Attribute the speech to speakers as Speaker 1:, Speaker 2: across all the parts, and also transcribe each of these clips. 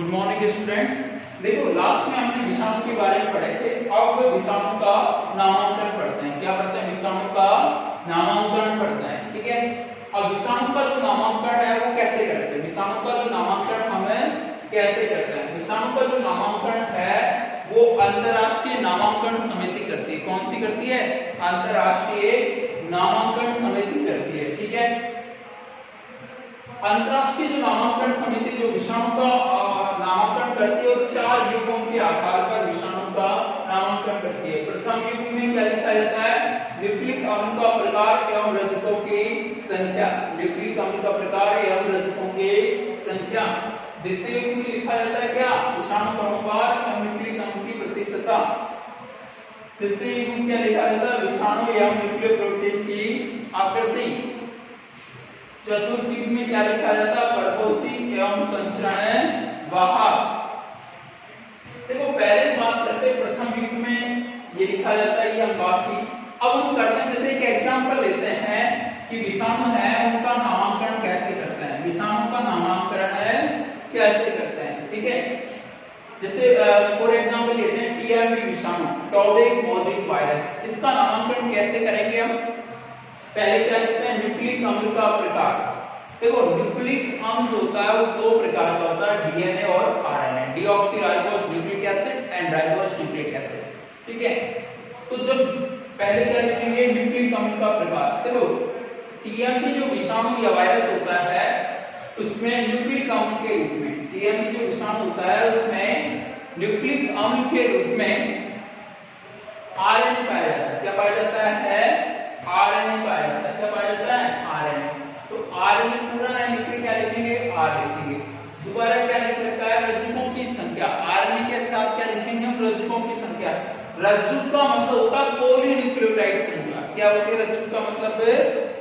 Speaker 1: Good morning students. देखो last में हमने विषाणु के बारे में पढ़े थे। अब विषाणु का नामांकन पढ़ते हैं। क्या पढ़ते हैं? विषाणु का नामांकन पढ़ते हैं। ठीक है। अब विषाणु का जो नामांकन है वो कैसे करते हैं? विषाणु का जो नामांकन हमें कैसे करते हैं? विषाणु का जो नामांकन है वो अंतरराष्ट्रीय नामांकन समिति करती है। कौन सी करती है? अंतरराष्ट्रीय नामांकन समिति करती है। ठीक है। अंतरराष्ट्रीय जो नामांकन समिति जो विषाणु का नामांकन करती है और 4 युगों के आधार पर विषाणु का नामांकन करती है। प्रथम युग में क्या लिखा जाता है? न्यूक्लिक अम्ल का प्रकार एवं रजकों की संख्या। न्यूक्लिक अम्ल का प्रकार एवं रजकों की संख्या। द्वितीय युग में लिखा जाता है क्या? विषाणु क्रमवार एवं न्यूक्लिक अम्ल की प्रतिशतता। तृतीय युग में क्या लिखा जाता है? विषाणु एवं न्यूक्लियोप्रोटीन की आकृति। चतुर्थ युग में क्या लिखा जाता है? परपोषी एवं संचरण वाहक। देखो पहले बात करते प्रथम युग में ये लिखा जाता है, ये हम बात की। अब हम करते हैं, जैसे एक एग्जांपल लेते हैं कि विषाणु है उनका नामांकन कैसे करते हैं। विषाणु का नामांकन है कैसे करते हैं? ठीक है। जैसे फॉर एग्जांपल लेते हैं टीआरपी विषाणु, टोबैक मोज़ेक वायरस। इसका नामांकन कैसे करेंगे हम? पहले क्या लिखते हैं? न्यूक्लिक अम्ल का प्रकार। देखो न्यूक्लिक अम्ल होता है वो 2 प्रकार का होता है, डीएनए और RNA. Deoxyribose nucleic acid and ribose nucleic acid. ठीक है। तो जब पहले क्या लिखेंगे? न्यूक्लिक अम्ल का प्रकार। देखो टीएमपी जो विषाणु या वायरस होता है उसमें न्यूक्लिक अम्ल के रूप में, टीएमपी जो विषाणु होता है उसमें न्यूक्लिक अम्ल के रूप में आरएनए पाया जाता है। क्या पाया जाता है? आरएनए पाया जाता है। क्या पाया जाता है? आरएनए। तो आरएनए पूरा ना लिख के क्या लिखेंगे? आर लिखेंगे। दोबारा क्या लिख रखा है? रज्जुकों की संख्या। आरएनए के साथ क्या लिखेंगे हम? रज्जुकों की संख्या। रज्जु का मतलब होता है पॉलीन्यूक्लियोटाइड श्रृंखला। क्या होती है रज्जु का मतलब?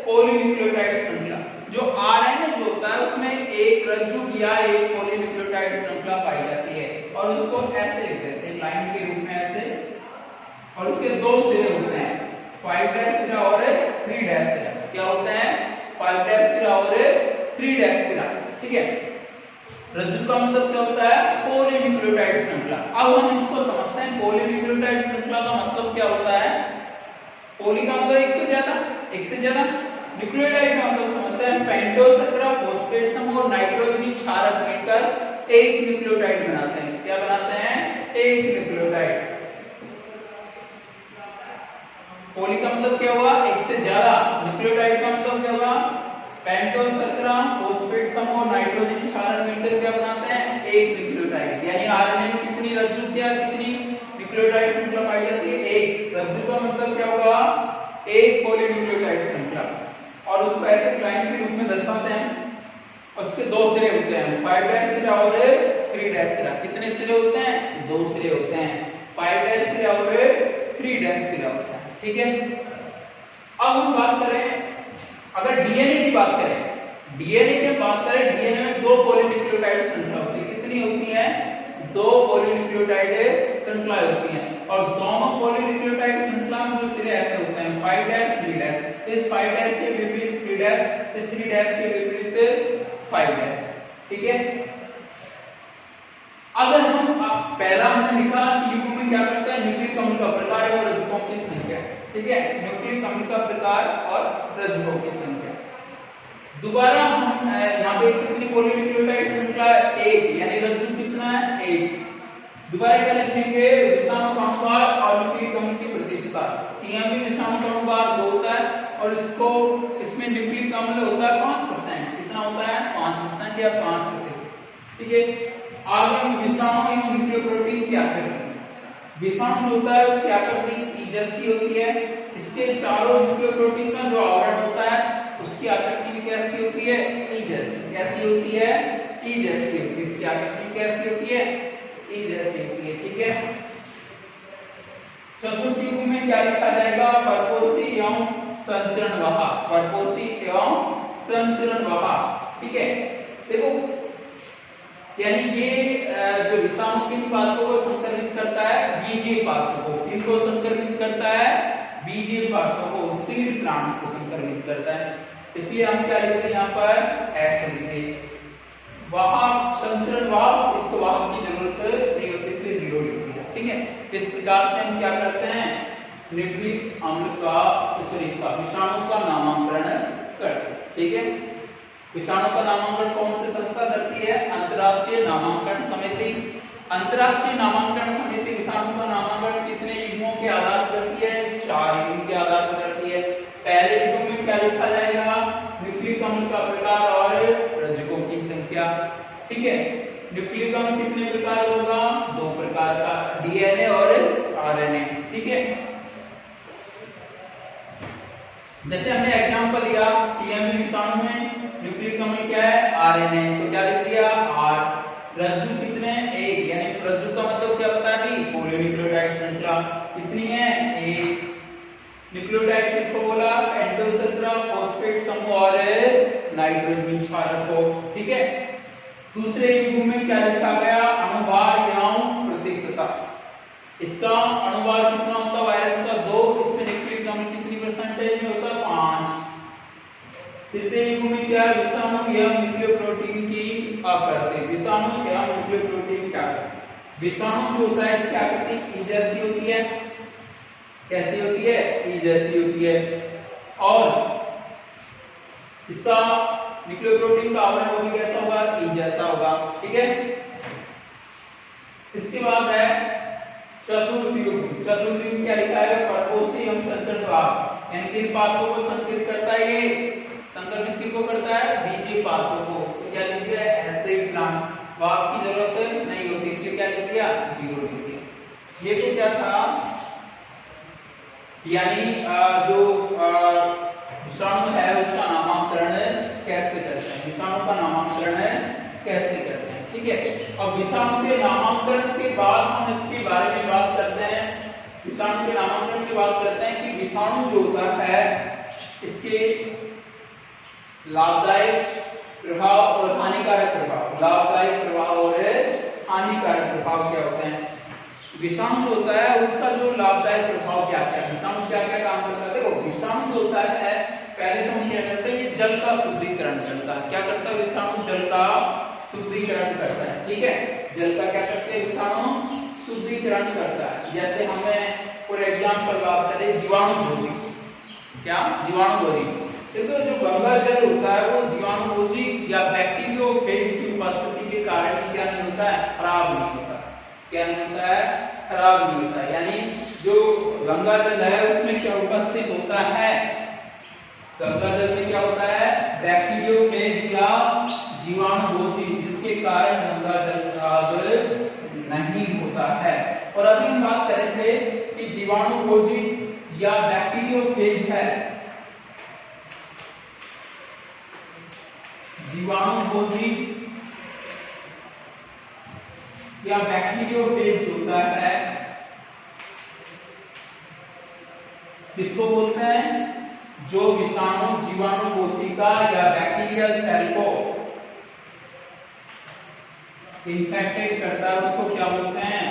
Speaker 1: पॉलीन्यूक्लियोटाइड श्रृंखला। जो आरएनए जो होता है उसमें एक रज्जु या एक पॉलीन्यूक्लियोटाइड श्रृंखला पाई जाती है और उसको ऐसे लिख देते हैं लाइन के रूप में ऐसे, और उसके 2 सिरे होते हैं, 5 डैश सिरा और 3 डैश सिरा। क्या होता है? 5 डैश सिरा और 3 डैश सिरा। ठीक है। रज्जु का मतलब क्या होता है? पॉलीन्यूक्लियोटाइड श्रृंखला। अब हम इसको समझते हैं पॉलीन्यूक्लियोटाइड श्रृंखला का मतलब क्या होता है? पॉली का मतलब एक से ज्यादा। न्यूक्लियोटाइड का मतलब समझते हैं पेंटोस संकरा फॉस्फेट समूह और नाइट्रोजनी क्षारक मिलकर एक न्यूक्लियोटाइड बनाते हैं। क्या बनाते हैं? एक न्यूक्लियोटाइड। पॉली का मतलब क्या हुआ? एक से ज्यादा। न्यूक्लियोटाइड का मतलब क्या हुआ? पेंटोस संकरा फॉस्फेट समूह और नाइट्रोजन क्षारक मिलकर क्या बनाते हैं? एक न्यूक्लियोटाइड। यानी आरएनए में कितनी रज्जु क्या कितनी न्यूक्लियोटाइड श्रृंखला पाई जाती है? एक। रज्जु का मतलब क्या होगा? एक पॉलीन्यूक्लियोटाइड श्रृंखला। और उसको ऐसे लाइन के रूप में दर्शाते हैं। उसके 2 सिरे होते हैं, 5 डैश सिरा और 3 डैश सिरा। कितने सिरे होते हैं? 2 सिरे होते हैं, 5 डैश सिरा और 3 डैश सिरा होता है। ठीक है। अब हम बात करें अगर डीएनए की बात करें, डीएनए में 2 पॉलीन्यूक्लियोटाइड श्रृंखला होती है। कितनी होती है? 2 पॉलीन्यूक्लियोटाइड श्रृंखला होती हैं और दोनों पॉलीन्यूक्लियोटाइड श्रृंखला में जो सिरे ऐसे होते हैं 5 डैश 3 डैश। इस 5 डैश के विपरीत 3 डैश, इस 3 डैश के विपरीत 5 डैश। ठीक है। अगर हम पहला हमने लिखा कि युग्म में क्या करता है? न्यूक्लिक अम्ल का प्रकार और रज्जुकों की संख्या। ठीक है। न्यूक्लिक अम्ल का प्रकार और रज्जुकों की संख्या। दोबारा हम यहाँ पे कितनी पॉलीन्यूक्लियोटाइड श्रृंखला? एक। यानी रज्जु कितना है? एक। दोबारा क्या लिखेंगे? विषाणु क्रमवार और न्यूक्लिक अम्ल की प्रतिशतता। टीएमपी विषाणु क्रमवार 2 होता है और इसमें न्यूक्लिक अम्ल होता है 5%। कितना होता है? 5% या 5%। ठीक है। आगे हम विषाणु एवं न्यूक्लियोप्रोटीन की आकृति। विषाणु होता है उसकी आकृति ई जैसी होती है। इसके चारों न्यूक्लियोप्रोटीन का जो आवरण होता है उसकी आकृति भी कैसी होती है? ई जैसी। कैसी होती है? ई जैसी होती है। इसकी आकृति कैसी होती है? ई जैसी होती है। ठीक है। चतुर्थ युग में क्या लिखा जाएगा? परपोषी एवं संचरण वाहक। परपोषी एवं संचरण वाहक। ठीक है। देखो यानी ये जो विषाणु किन पादपों को संक्रमित करता है? बीजीय पादपों को। किनको संक्रमित करता है? बीजीय पादपों को, सीड प्लांट्स को संक्रमित करता है। इसलिए हम क्या लिखते हैं यहाँ पर? ऐसे लिखते हैं। वाहक संचरण वाहक, इसको वाहक की जरूरत नहीं होती, इसलिए 0 लिख दिया। ठीक है, इस प्रकार से हम क्या करते हैं, न्यूक्लिक अम्ल का इसका विषाणु का नामकरण करते हैं। ठीक है, विषाणु का नामकरण कौन सी संस्था करती है, अंतरराष्ट्रीय नामांकन समिति। अंतरराष्ट्रीय नामांकन समिति विषाणु का नामकरण कितने युग्मों के आधार पर करती है, 4 युग्म के आधार पर करती है। पहले युग्म में क्या लिखा जाएगा, न्यूक्लिक अम्ल का प्रकार और रज्जुकों की संख्या। ठीक है, न्यूक्लिक अम्ल कितने प्रकार होगा, 2 प्रकार का, डीएनए और आरएनए। ठीक है, जैसे हमने एग्जांपल लिया टीएमए विषाणु में न्यूक्लिक अम्ल क्या है, आरएनए, तो क्या लिख दिया, आर। रज्जु कितने, 1, यानी रज्जु का मतलब क्या होता है, पॉलीन्यूक्लियोटाइड श्रृंखला कितनी है, 1। न्यूक्लियोटाइड किसको बोला, एंडोसल्फर फॉस्फेट समूह और नाइट्रोजन क्षारक को। ठीक है, दूसरे युग्म में क्या लिखा गया, अणुभार एवं प्रतिशतता। इसका अणुभार कितना होता है, वायरस का 2, इसमें न्यूक्लिक अम्ल कितनी परसेंटेज में होता है, 5। तृतीय युग्म में क्या है, विषाणु एवं न्यूक्लियोप्रोटीन की आकृति। विषाणु एवं न्यूक्लियोप्रोटीन क्या है, विषाणु जो होता है इसकी आकृति ई जैसी होती है, कैसी होती है, ई जैसी होती है, और इसका न्यूक्लियोप्रोटीन का आवरण वो भी कैसा होगा, ई जैसा होगा। ठीक है, इसके बाद है चतुर्थ युग्म। चतुर्थ युग्म क्या लिखा है, परपोषी एवं संचरण वाहक, यानी किन पात्रों को संकरित करता है, ये संक्रमित किसको करता है, बीजीय पात्रों को। तो क्या लिख दिया, एसिड प्लांट, वाहक की जरूरत नहीं होती, इसलिए क्या लिख दिया, 0 लिख दिया। ये तो क्या था, यानी जो विषाणु है उसका नामकरण कैसे करते हैं, विषाणु का नामकरण कैसे करते हैं। ठीक है, अब विषाणु के नामकरण के बाद हम इसके बारे में बात करते हैं। विषाणु के नामकरण की बात करते हैं कि विषाणु जो होता है इसके लाभदायक प्रभाव और हानिकारक प्रभाव, लाभदायक प्रभाव और हानिकारक प्रभाव क्या होते हैं। विषाणु जो होता है उसका जो लाभदायक प्रभाव क्या है, विषाणु क्या क्या काम करता है, देखो विषाणु जो होता है पहले तो हम क्या करते हैं, ये जल का शुद्धिकरण करता है। क्या करता है विषाणु, जल का शुद्धिकरण करता है। ठीक है, जल का क्या करते हैं विषाणु, शुद्धिकरण करता है। जैसे हमें फॉर एग्जांपल बात करें जीवाणु भोजी, क्या जीवाणु भोजी, देखो जो गंगा जल होता है वो जीवाणु भोजी या बैक्टीरियोफेज की उपस्थिति के कारण क्या नहीं होता है, खराब नहीं होता। क्या नहीं होता है, खराब नहीं होता है। यानी जो गंगा जल है उसमें क्या उपस्थित होता है, गंगा जल में क्या होता है, बैक्टीरियोफेज या जीवाणु भोजी, जिसके कारण गंगा जल खराब नहीं होता है। और अभी हम बात कर रहे थे कि जीवाणु भोजी या बैक्टीरियोफेज है, जीवाणु भोजी या बैक्टीरियोफेज होता है, किसको बोलते हैं, जो विषाणु जीवाणु कोशिका या बैक्टीरियल सेल को इन्फेक्टेड करता है उसको क्या बोलते हैं,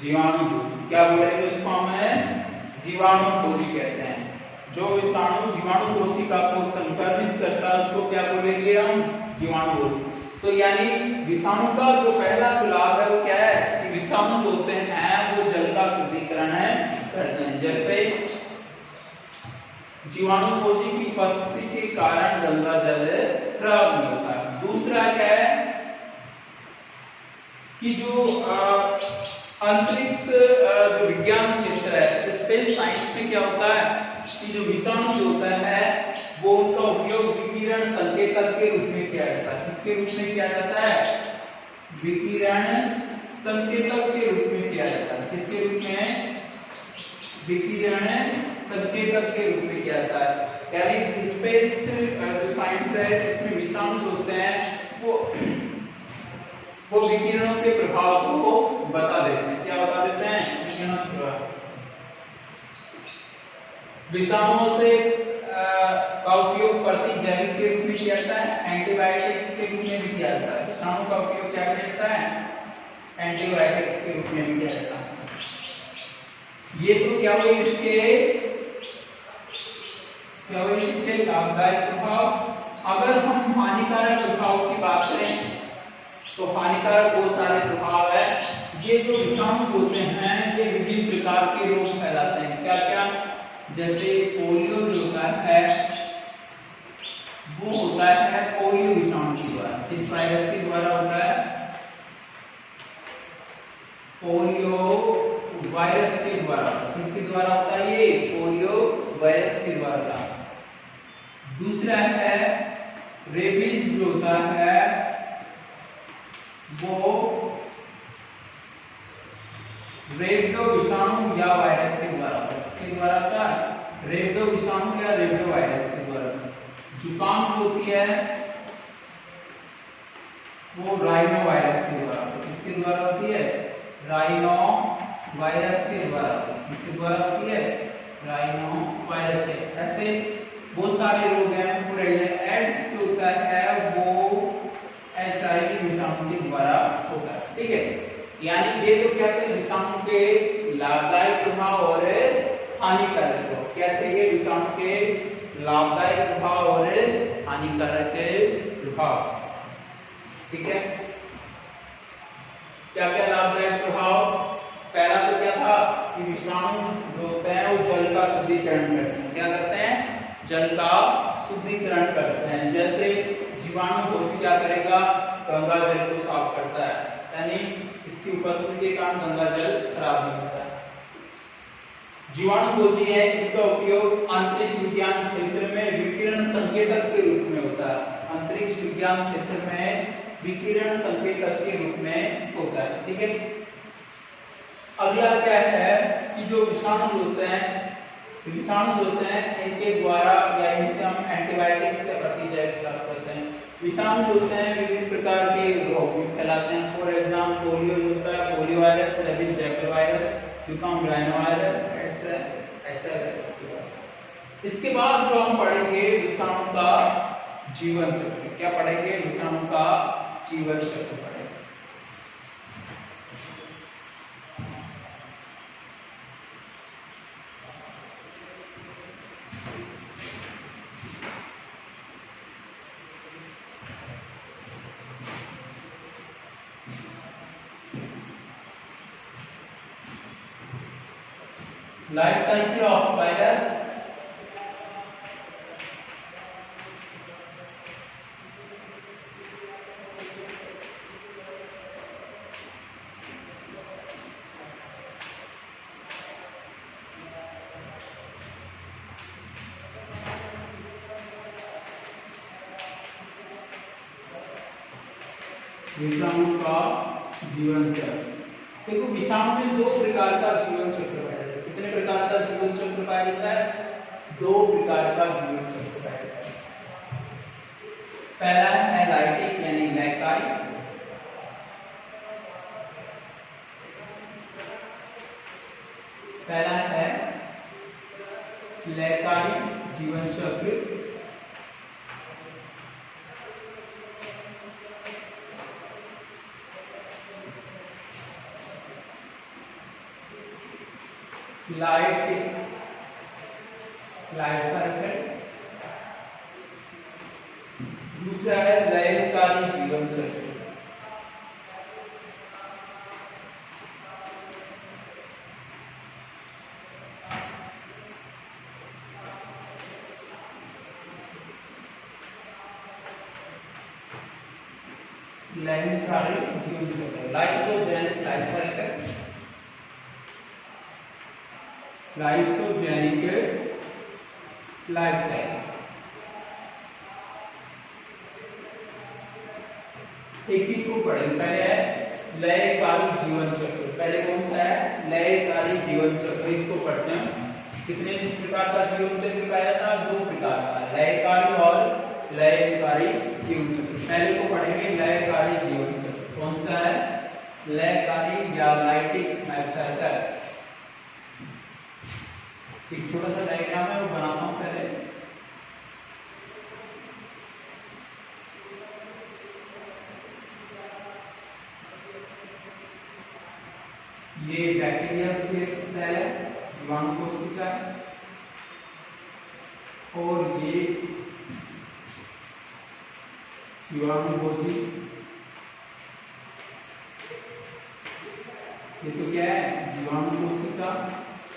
Speaker 1: जीवाणु भोजी। क्या बोलेंगे उसको, हमें जीवाणु भोजी कहते हैं। जो विषाणु जीवाणु कोशिका को संक्रमित करता है उसको क्या बोलेंगे हम, जीवाणु भोजी। तो यानी विषाणु का जो पहला जो लाभ है वो क्या है कि विषाणु जो होते हैं वो जल का शुद्धिकरण करते हैं। जैसे जीवाणु भोजी की उपस्थिति के कारण गंगा जल खराब नहीं होता। दूसरा क्या है कि जो अंतरिक्ष जो विज्ञान क्षेत्र है, स्पेस साइंस में क्या होता है कि जो विषाणु जो होता है वो उनका उपयोग विकिरण संकेतक के रूप में किया जाता है। किसके रूप में किया जाता है, विकिरण संकेतक के रूप में किया जाता है। किसके रूप में, विकिरण संकेतक के रूप में किया जाता है। यानी स्पेस जो साइंस है इसमें विषाणु जो होते हैं वो विकिरणों के प्रभाव को बता देते हैं। क्या बता देते हैं, विकिरणों के प्रभाव। विषाणुओं से का उपयोग प्रतिजैविक के रूप में किया जाता है, एंटीबायोटिक्स के रूप में भी किया जाता है। विषाणु का उपयोग क्या किया जाता है, एंटीबायोटिक्स के रूप में भी किया जाता है। ये तो क्या हुई इसके लाभदायक प्रभाव। अगर हम हानिकारक प्रभाव की बात करें तो हानिकारक बहुत सारे प्रभाव है। ये जो विषाणु होते हैं ये विभिन्न प्रकार के रोग फैलाते हैं। क्या क्या? जैसे पोलियो जो होता है वो होता है पोलियो विषाणु के द्वारा, इस वायरस के द्वारा होता है। पोलियो वायरस के द्वारा, किसके द्वारा होता है? ये पोलियो वायरस के द्वारा होता है। दूसरा है रेबीज जो होता है वो रेबडो विषाणु या वायरस के द्वारा होता है। किसके द्वारा होता है? रेबडो विषाणु या रेबडो वायरस के द्वारा। जुकाम होती है वो राइनो वायरस के द्वारा। किसके द्वारा होती है? राइनो वायरस के द्वारा। किसके द्वारा होती है? राइनो वायरस के। ऐसे बहुत सारे रोग हैं। एड्स जो होता है वो HIV विषाणु के द्वारा होता है। ठीक है, यानी ये तो क्या कहते हैं विषाणु के लाभदायक प्रभाव और हानिकारक प्रभाव। क्या कहते हैं विषाणु के लाभदायक प्रभाव और हानिकारक प्रभाव। ठीक है, क्या क्या लाभदायक प्रभाव? पहला तो क्या था कि विषाणु जो होते हैं वो जल का शुद्धिकरण करते हैं। क्या करते हैं? जल का शुद्धिकरण करते हैं। जैसे जीवाणु भोजी क्या करेगा? गंगा जल को साफ करता है, यानी इसकी उपस्थिति के कारण गंगा जल खराब नहीं होता है। जीवाणु भोजी है, इनका उपयोग अंतरिक्ष विज्ञान क्षेत्र में विकिरण संकेतक के रूप में होता है। अंतरिक्ष विज्ञान क्षेत्र में विकिरण संकेतक के रूप में होता है। ठीक है, अगला क्या है कि जो विषाणु होते हैं इनके द्वारा या इनसे हम एंटीबायोटिक्स के प्रतिजैव प्राप्त करते हैं। विषाणु होते हैं विभिन्न प्रकार के रोग भी फैलाते हैं। फॉर एग्जाम्पल पोलियो होता है, polio virus, rabies dengue virus, जुकाम राइनो वायरस, HIV। इसके बाद जो हम पढ़ेंगे विषाणु का जीवन चक्र। क्या पढ़ेंगे? विषाणु का जीवन चक्र पढ़ेंगे। Life cycle of virus. विषाणु का जीवन चक्र। देखो विषाणु में दो प्रकार का जीवन चक्र पाया जाता है। कितने प्रकार का जीवन चक्र पाया जाता है? दो प्रकार का जीवन चक्र पाया जाता है। पहला है लाइटिक यानी लैकारी, पहला है लैकारी जीवन चक्र। Life cycle. दूसरा है लयकारी जीवन चक्र। लयकारी जीवन चक्र, lysogenic life cycle, lysogenic life cycle. एक ही को पढ़ेंगे। पहले है लयकारी जीवन चक्र। पहले कौन सा है? लयकारी जीवन चक्र। इसको पढ़ते हैं। कितने प्रकार का जीवन चक्र पाया जाता है? दो प्रकार का, लयकारी और लयकारी जीवन चक्र। पहले को पढ़ेंगे लयकारी जीवन चक्र। कौन सा है? लयकारी या लाइटिक लाइफ साइकिल। एक छोटा सा डायग्राम है वो बनाता हूं पहले। ये बैक्टीरियल सेल है, जीवाणु कोशिका है, और ये जीवाणुभोजी, ये तो क्या है जीवाणु कोशिका,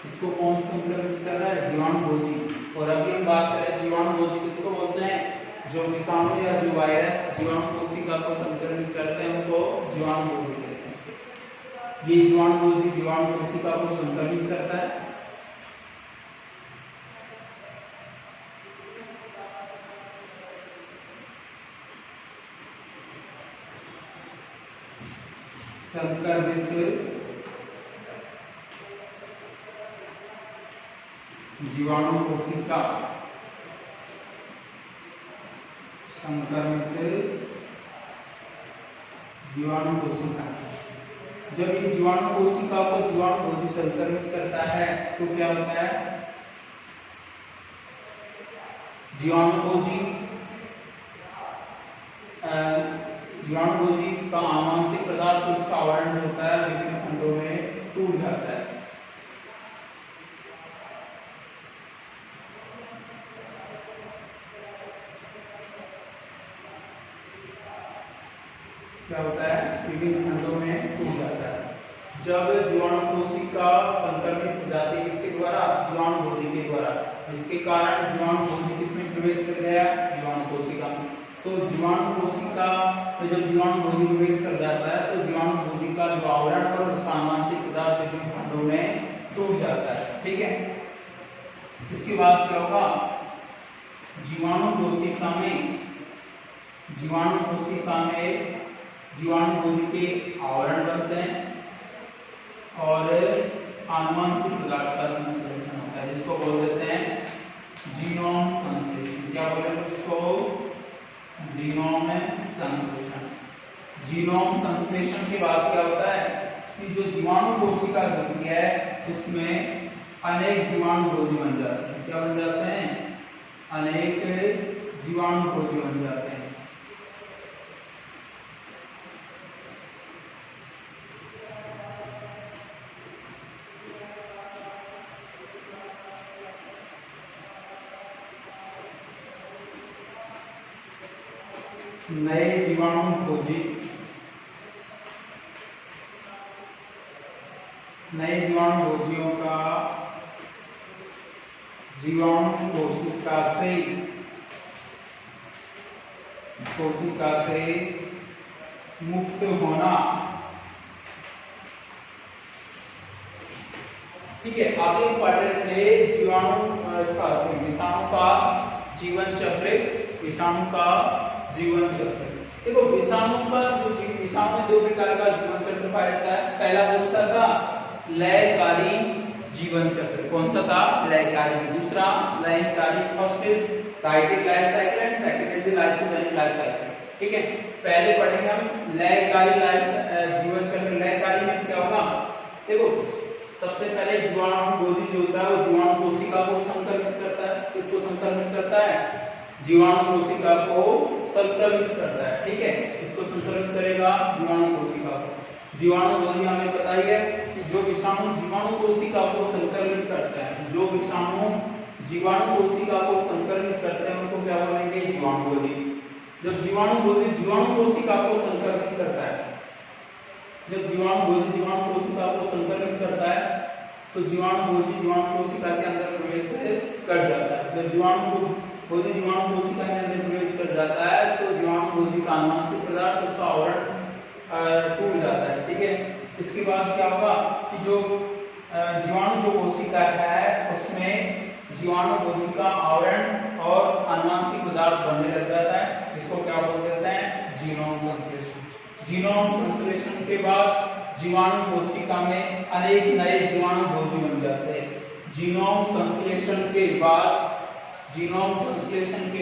Speaker 1: इसको कौन संक्रमित कर रहा है जीवाणुभोजी। और अभी हम बात करें जीवाणुभोजी किसको बोलते हैं, जो विषाणु या जो वायरस जीवाणु कोशिका को संक्रमित करते हैं उनको जीवाणुभोजी कहते हैं। ये जीवाणुभोजी जीवाणु कोशिका को संक्रमित करता है। संक्रमित जीवाणु कोशिका, संक्रमित जीवाणु कोशिका। जब ये जीवाणु कोशिका को जीवाणुभोजी संक्रमित करता है तो क्या होता है, जीवाणुभोजी जीवाणुभोजी का आनुवंशिक पदार्थ उसका आवरण होता है विभिन्न खंडों में टूट जाता है। क्या होता है, विभिन्न खंडों में टूट जाता है। जब जीवाणु कोशिका संक्रमित हो जाती है किसके द्वारा, जीवाणुभोजी के द्वारा, जिसके कारण जीवाणुभोजी किसमें प्रवेश कर गया, जीवाणु कोशिका में। तो जीवाणु कोशिका में जब जीवाणुभोजी प्रवेश कर जाता है तो जीवाणुभोजी का जो आवरण और उसका आनुवंशिक पदार्थ विभिन्न खंडों में टूट जाता है। ठीक है, इसके बाद क्या होगा, जीवाणु कोशिका में जीवाणुभोजी के आवरण बनते हैं और आनुवंशिक पदार्थ का संश्लेषण होता है, जिसको बोल देते हैं जीनोम संश्लेषण। क्या बोलेंगे उसको, जीनोम संश्लेषण। जीनोम संश्लेषण के बाद क्या होता है कि जो जीवाणु कोशिका होती है उसमें अनेक जीवाणुभोजी बन जाते हैं। क्या बन जाते हैं, अनेक जीवाणुभोजी बन जाते हैं। नए जीवाणुभोजी, नए जीवाणुभोजियों का जीवाणु कोशिका से मुक्त होना। ठीक है, आगे पढ़ रहे थे विषाणु का जीवन चक्र, विषाणु का जीवन चक्र। देखो विषाणु का विषाणु में दो प्रकार का जीवन चक्र पाया जाता है। पहला कौन सा था, लयकारी जीवन चक्र। कौन सा था, लयकारी। दूसरा लयकारी। First is kinetic life cycle and second is lysogenic life cycle. ठीक है, पहले पढ़ेंगे हम लयकारी जीवन चक्र। लयकारी में क्या होगा, देखो सबसे पहले जीवाणुभोजी जो होता है वो जीवाणु कोशिका को संक्रमित करता है। किसको संक्रमित करता है, जीवाणु कोशिका को संक्रमित करता है। ठीक है, इसको संक्रमित करेगा जीवाणु कोशिका को। जीवाणुभोजी हमें पता ही है कि जो विषाणु जीवाणु कोशिका को संक्रमित करता है, जो विषाणु जीवाणु कोशिका को संक्रमित करते हैं उनको क्या बोलेंगे, जीवाणुभोजी। जब जीवाणुभोजी जीवाणु कोशिका को संक्रमित करता है, जब जीवाणुभोजी जीवाणु कोशिका को संक्रमित करता है तो जीवाणुभोजी जीवाणु कोशिका के अंदर प्रवेश कर जाता है। जब जीवाणुभोजी जीवाणु कोशिका के अंदर प्रवेश कर जाता है तो जीवाणुभोजी का आनुवंशिक पदार्थ उसका आवरण टूट जाता है। ठीक है, इसके बाद क्या होगा कि जो जीवाणु जो कोशिका है उसमें जीवाणुभोजी का आवरण और आनुवंशिक पदार्थ बनने लग जाता है। इसको क्या बोल देते हैं, जीनोम संश्लेषण। जीनोम संश्लेषण के बाद जीवाणु कोशिका में अनेक नए जीवाणुभोजी बन जाते हैं। जीनोम संश्लेषण के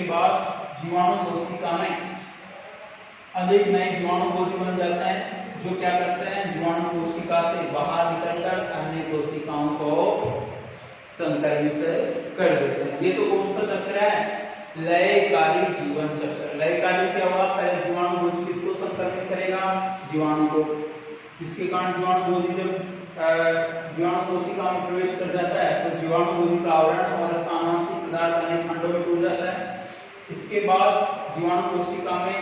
Speaker 1: बाद जीवाणु कोशिका में अनेक नए जीवाणुभोजी बन जाते हैं जो क्या करते हैं, जीवाणु कोशिका से बाहर निकलकर अन्य कोशिकाओं को संक्रमित कर देते हैं। ये तो कौन सा चक्र है, लयकारी जीवन चक्र। लयकारी क्या हुआ, पहले जीवाणुभोजी किसको संक्रमित करेगा, जीवाणु को। इसके कारण जीवाणुभोजी जब जीवाणु कोशिका में प्रवेश कर जाता है तो जीवाणुभोजी का आवरण और उसका आनुवंशिक पदार्थ अनेक खंडों में टूट जाता है। इसके बाद जीवाणु कोशिका में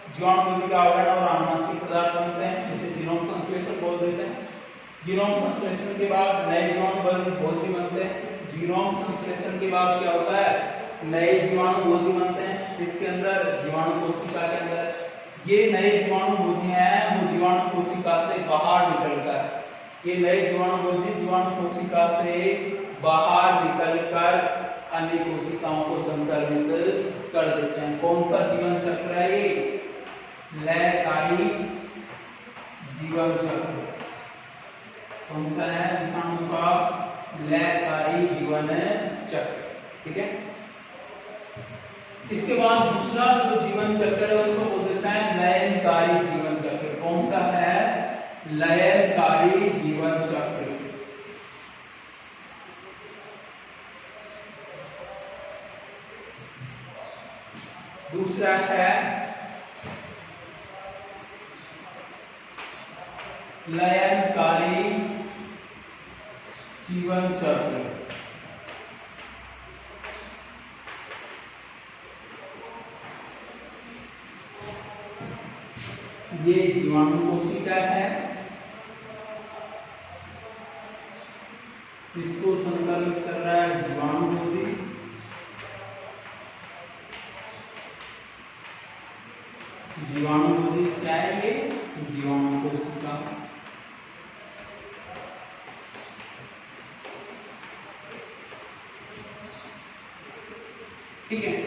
Speaker 1: जीवाणु के आवरण और आनुवंशिक पदार्थ बनते हैं, जिसे जीनोम संश्लेषण बोल देते हैं। जीनोम संश्लेषण के बाद नए जीवाणु भोजी बनते हैं। जीनोम संश्लेषण के बाद क्या होता है, नए जीवाणु भोजी बनते हैं। इसके अंदर जीवाणु कोशिका के अंदर ये नए जीवाणु भोजी हैं, वो जीवाणु कोशिका से बाहर निकलकर, ये नए जीवाणु भोजी जीवाणु कोशिका से बाहर निकलकर अन्य कोशिकाओं को संक्रमित कर देते हैं। कौन सा जीवन चक्र है ये, लयकारी जीवन चक्र। कौन सा है विषाणु का, लयकारी जीवन चक्र। ठीक है, इसके बाद दूसरा जो जीवन चक्र है उसको बोल देते हैं लयनकारी जीवन चक्र। कौन सा है, लयनकारी जीवन चक्र। दूसरा है लयनकारी जीवन चक्र। ये जीवाणु कोशिका है, इसको संक्रमित कर रहा है जीवाणु भोजी। जीवाणु भोजी क्या है, ये जीवाणु कोशिका। ठीक है,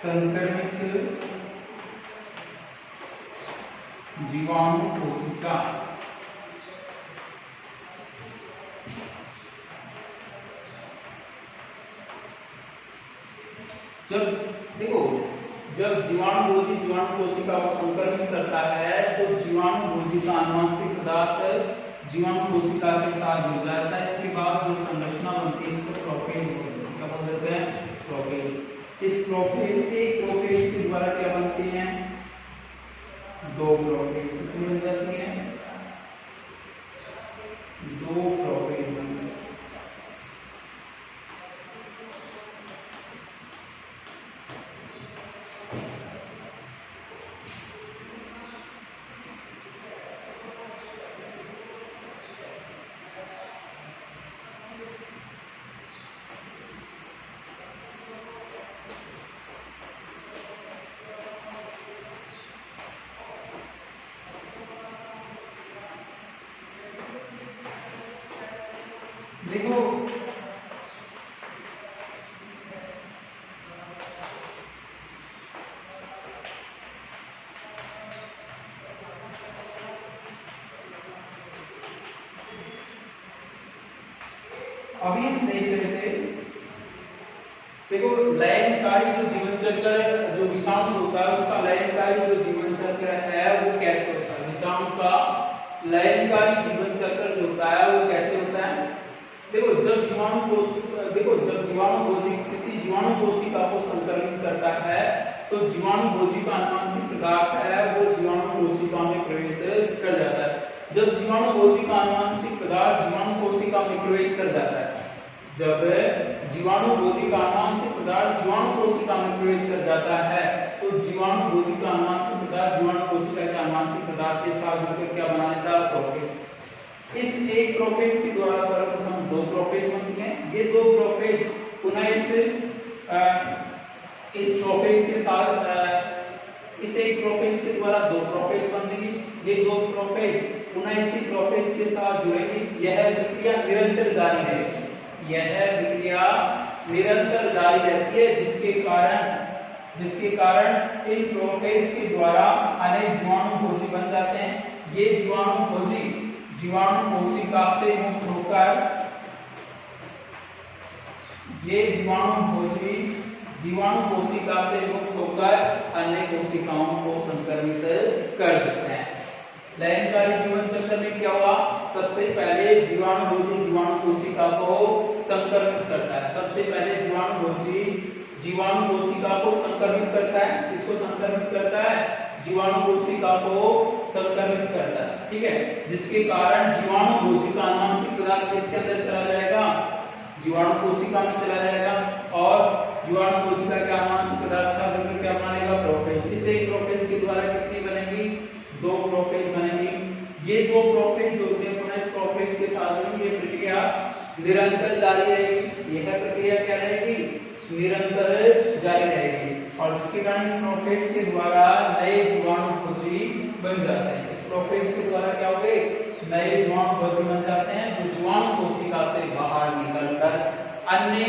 Speaker 1: संक्रमित जीवाणु कोशिका। जब देखो, जब जीवाणु भोजी जीवाणु कोशिका को संक्रमित करता है तो जीवाणु भोजी का आनुवंशिक पदार्थ जीवाणु कोशिका के साथ जुड़ जाता है। इसके बाद जो संरचना बनती है इसको प्रोफेज बोलते हैं। क्या बोल देते हैं, प्रोफेज। इस प्रोफेज, एक प्रोफेज के द्वारा क्या बनती है, दो प्रोफेज। कितनी बन जाती है, दो प्रोफेज बनती है। देखो अभी हम देख रहे थे, देखो लयनकारी जो जीवन चक्र जो विषाणु होता है उसका लयनकारी जो जीवन चक्र है वो कैसे होता है। विषाणु का लयनकारी जीवन चक्र जो होता है वो कैसे होता है। देखो जब जीवाणु भोजी किसी जीवाणु कोशिका को संक्रमित करता है तो जीवाणु भोजी का आनुवंशिक पदार्थ है वो जीवाणु कोशिका में प्रवेश कर जाता है। जब जीवाणु भोजी का आनुवंशिक पदार्थ जीवाणु कोशिका में प्रवेश कर जाता है, जब जीवाणु भोजी का आनुवंशिक पदार्थ जीवाणु कोशिका में प्रवेश कर जाता है तो जीवाणु भोजी का आनुवंशिक पदार्थ जीवाणु कोशिका के आनुवंशिक पदार्थ के साथ जुड़कर क्या बना लेता है, प्रोफेज। इस एक प्रोफेज के द्वारा सर्वप्रथम दो प्रोफेज बनती हैं। ये दो प्रोफेज पुनः इस प्रोफेज के साथ इस एक प्रोफेज के द्वारा दो प्रोफेज बनेंगी। ये दो प्रोफेज पुनः इसी प्रोफेज के साथ जुड़ेंगी। यह प्रक्रिया निरंतर जारी है, यह प्रक्रिया निरंतर जारी रहती है, जिसके कारण इन प्रोफेज के द्वारा अनेक जीवाणु भोजी बन जाते हैं। ये जीवाणु भोजी जीवाणु कोशिका से मुक्त होकर जीवाणु कोशिका से मुक्त होकर अन्य कोशिकाओं को संक्रमित कर देते हैं। लयनकारी जीवन चक्र में क्या हुआ, सबसे पहले जीवाणु भोजी जीवाणु कोशिका को संक्रमित करता है। सबसे पहले जीवाणु भोजी जीवाणु कोशिका को संक्रमित करता है। किसको संक्रमित करता है, जीवाणु कोशिका को संक्रमित करता है, ठीक है, जिसके कारण जीवाणु भोजी का आनुवंशिक पदार्थ किसके अंदर चला जाएगा, जीवाणु कोशिका में चला जाएगा, और जीवाणु कोशिका के आनुवंशिक पदार्थ साधन में क्या बनेगा, प्रोफेज। इस एक प्रोफेज के द्वारा कितनी बनेगी, 2 प्रोफेज बनेंगी। ये 2 प्रोफेज जो होते हैं पुनः इस प्रोफेज के साथ में ये प्रक्रिया निरंतर जारी रहेगी। यह प्रक्रिया क्या रहेगी, निरंतर जारी रहेगी, और इसके कारण प्रोफेज के द्वारा नए जीवाणु भोजी बन जाते हैं। इस प्रोफेज के द्वारा क्या होंगे, नए जीवाणु भोजी बन जाते हैं, जो जीवाणु कोशिका से बाहर निकलकर अन्य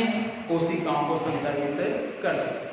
Speaker 1: कोशिकाओं को संक्रमित करते हैं।